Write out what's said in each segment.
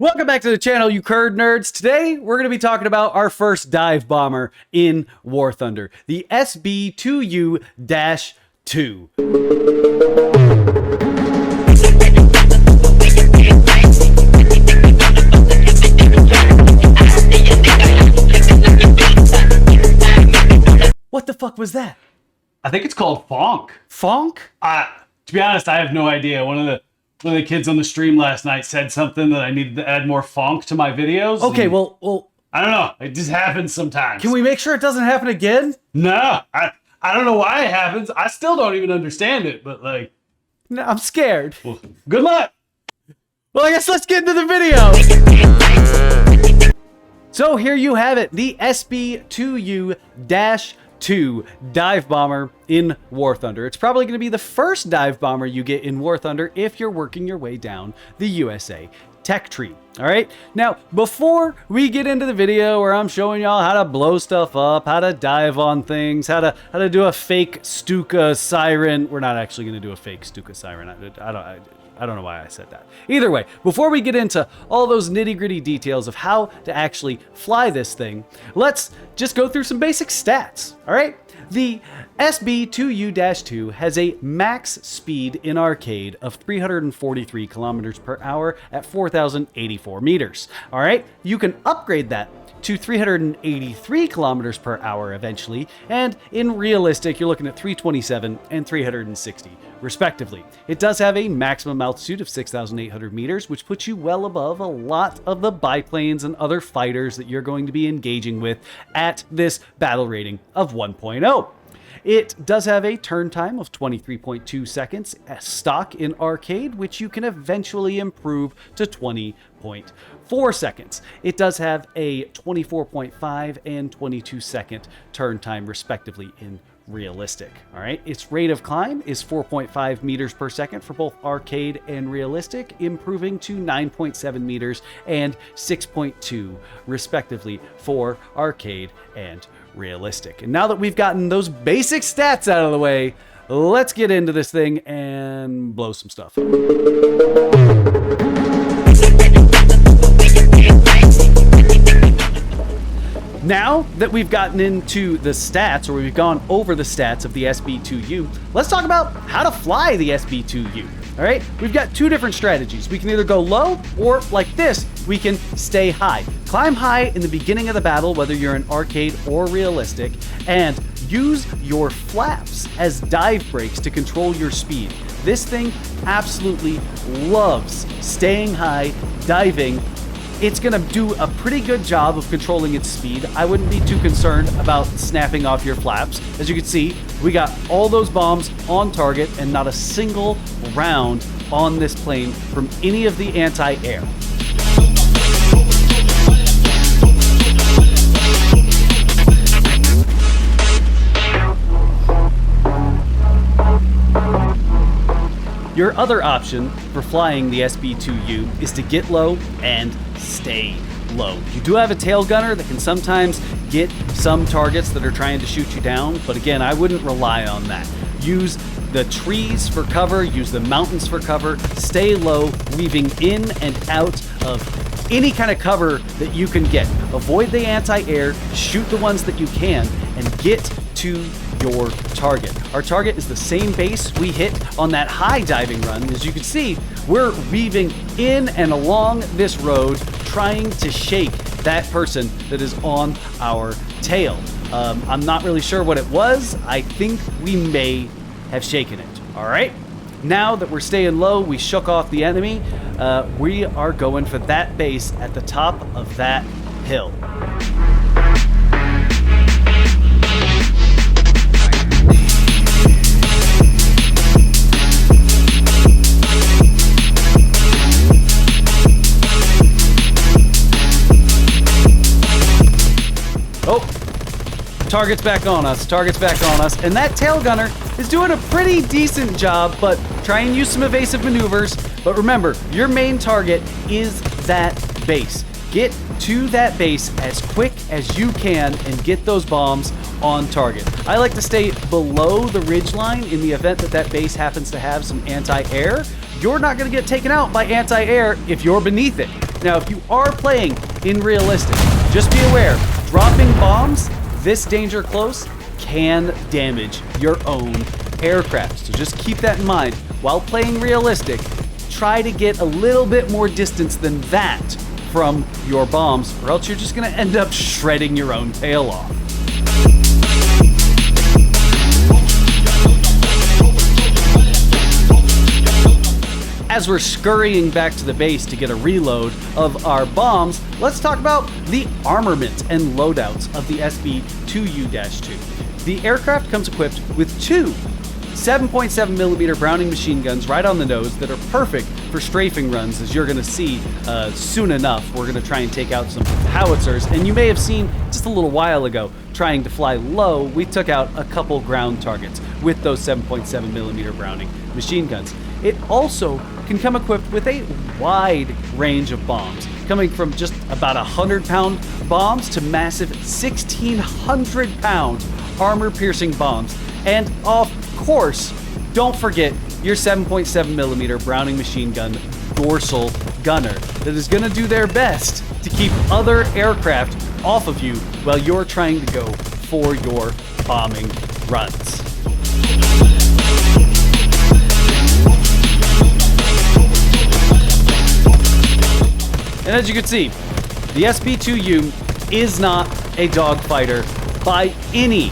Welcome back to the channel, you curd nerds. Today, we're going to be talking about our first dive bomber in War Thunder, the SB2U-2. What the fuck was that? I think it's called Fonk. Fonk? To be honest, I have no idea. One of the kids on the stream last night said something that I needed to add more Fonk to my videos. Okay, well, I don't know. It just happens sometimes. can we make sure it doesn't happen again? No, I don't know why it happens. I still don't even understand it, but like... No, I'm scared. Well, good luck. Well, I guess let's get into the video. So here you have it, the SB2U-2 dive bomber in War Thunder. It's probably going to be the first dive bomber you get in War Thunder if you're working your way down the USA tech tree. All right. Now, before we get into the video where I'm showing y'all how to blow stuff up, how to dive on things, how to do a fake Stuka siren. We're not actually going to do a fake Stuka siren. I don't know why I said that. Either way, before we get into all those nitty-gritty details of how to actually fly this thing, let's just go through some basic stats, all right? The SB2U-2 has a max speed in arcade of 343 kilometers per hour at 4,084 meters, all right? You can upgrade that to 383 kilometers per hour eventually, and in realistic, you're looking at 327 and 360 respectively. It does have a maximum altitude of 6,800 meters, which puts you well above a lot of the biplanes and other fighters that you're going to be engaging with at this battle rating of 1.0. It does have a turn time of 23.2 seconds stock in arcade, which you can eventually improve to 20.4 seconds. It does have a 24.5 and 22 second turn time respectively in realistic. All right, its rate of climb is 4.5 meters per second for both arcade and realistic, improving to 9.7 meters and 6.2 respectively for arcade and realistic. And now that we've gotten those basic stats out of the way, let's get into this thing and blow some stuff. Now that we've gotten into the stats, or we've gone over the stats of the SB2U, let's talk about how to fly the SB2U. All right, we've got two different strategies. We can either go low, or like this, we can stay high. Climb high in the beginning of the battle, whether you're in arcade or realistic, and use your flaps as dive brakes to control your speed. This thing absolutely loves staying high, diving. It's going to do a pretty good job of controlling its speed. I wouldn't be too concerned about snapping off your flaps. As you can see, we got all those bombs on target and not a single round on this plane from any of the anti-air. Your other option for flying the SB2U is to get low and stay low. You do have a tail gunner that can sometimes get some targets that are trying to shoot you down, but again, I wouldn't rely on that. Use the trees for cover, use the mountains for cover, stay low, weaving in and out of any kind of cover that you can get. Avoid the anti-air, shoot the ones that you can, and get to your target. Our target is the same base we hit on that high diving run. As you can see, we're weaving in and along this road, trying to shake that person that is on our tail. I'm not really sure what it was. I think we may have shaken it. All right. Now that we're staying low, we shook off the enemy. We are going for that base at the top of that hill. Oh, target's back on us, and that tail gunner is doing a pretty decent job, but try and use some evasive maneuvers. But remember, your main target is that base. Get to that base as quick as you can and get those bombs on target. I like to stay below the ridge line in the event that that base happens to have some anti-air. You're not going to get taken out by anti-air if you're beneath it. Now, if you are playing in realistic, just be aware, dropping bombs this danger close can damage your own aircraft. So just keep that in mind. While playing realistic, try to get a little bit more distance than that from your bombs, or else you're just gonna end up shredding your own tail off. As we're scurrying back to the base to get a reload of our bombs, let's talk about the armament and loadouts of the SB2U-2. The aircraft comes equipped with two 7.7mm Browning machine guns right on the nose that are perfect for strafing runs, as you're going to see soon enough. We're going to try and take out some howitzers, and you may have seen just a little while ago, trying to fly low, we took out a couple ground targets with those 7.7mm Browning machine guns. It also can come equipped with a wide range of bombs, coming from just about 100-pound bombs to massive 1,600-pound armor-piercing bombs. And of course, don't forget your 7.7mm Browning machine gun dorsal gunner that is going to do their best to keep other aircraft off of you while you're trying to go for your bombing runs. And as you can see, the SB2U is not a dogfighter by any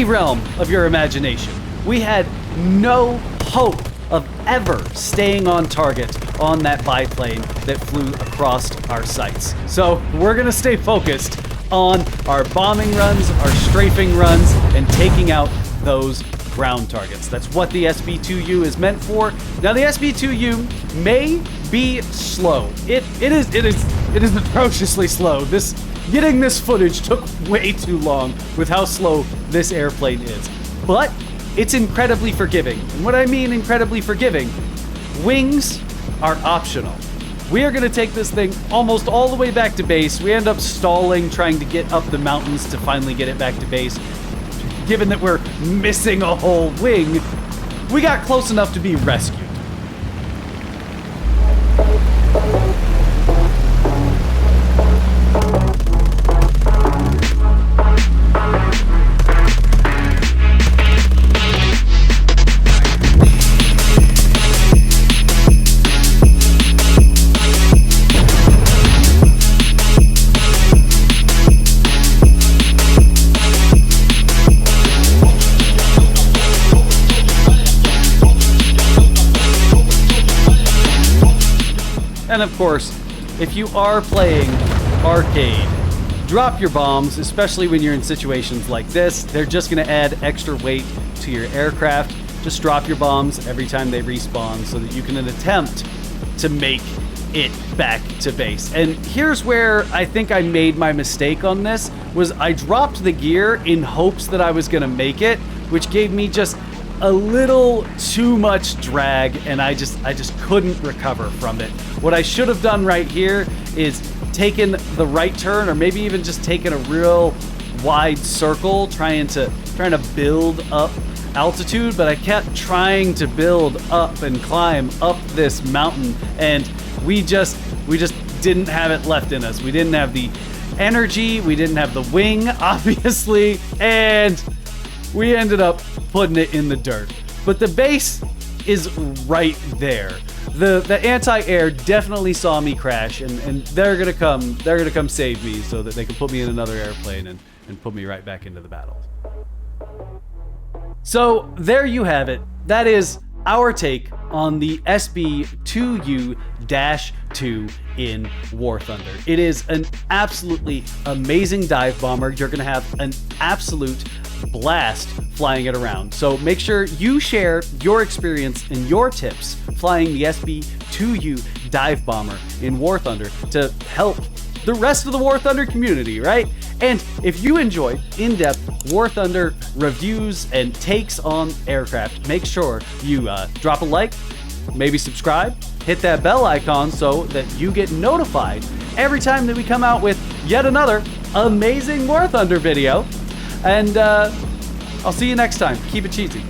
realm of your imagination. We had no hope of ever staying on target on that biplane that flew across our sights. So we're gonna stay focused on our bombing runs, our strafing runs, and taking out those ground targets. That's what the SB2U is meant for. Now the SB2U may be slow. It is atrociously slow. Getting this footage took way too long with how slow this airplane is. But it's incredibly forgiving. And what I mean incredibly forgiving, wings are optional. We are gonna take this thing almost all the way back to base. We end up stalling, trying to get up the mountains to finally get it back to base. Given that we're missing a whole wing, we got close enough to be rescued. And of course, if you are playing arcade, drop your bombs, especially when you're in situations like this. They're just going to add extra weight to your aircraft. Just drop your bombs every time they respawn so that you can attempt to make it back to base. And here's where I think I made my mistake on this, was I dropped the gear in hopes that I was going to make it, which gave me just a little too much drag, and I just couldn't recover from it. What I should have done right here is taken the right turn, or maybe even just taken a real wide circle, trying to build up altitude, but I kept trying to build up and climb up this mountain, and we just didn't have it left in us. We didn't have the energy, we didn't have the wing, obviously, and we ended up putting it in the dirt. But the base is right there. The anti-air definitely saw me crash, and they're gonna come save me so that they can put me in another airplane and put me right back into the battle. So there you have it. That is our take on the SB2U-2 in War Thunder. It is an absolutely amazing dive bomber. You're gonna have an absolute blast flying it around. So make sure you share your experience and your tips flying the SB2U dive bomber in War Thunder to help the rest of the War Thunder community, right? And if you enjoy in-depth War Thunder reviews and takes on aircraft, make sure you drop a like, maybe subscribe, hit that bell icon so that you get notified every time that we come out with yet another amazing War Thunder video. And I'll see you next time. Keep it cheesy.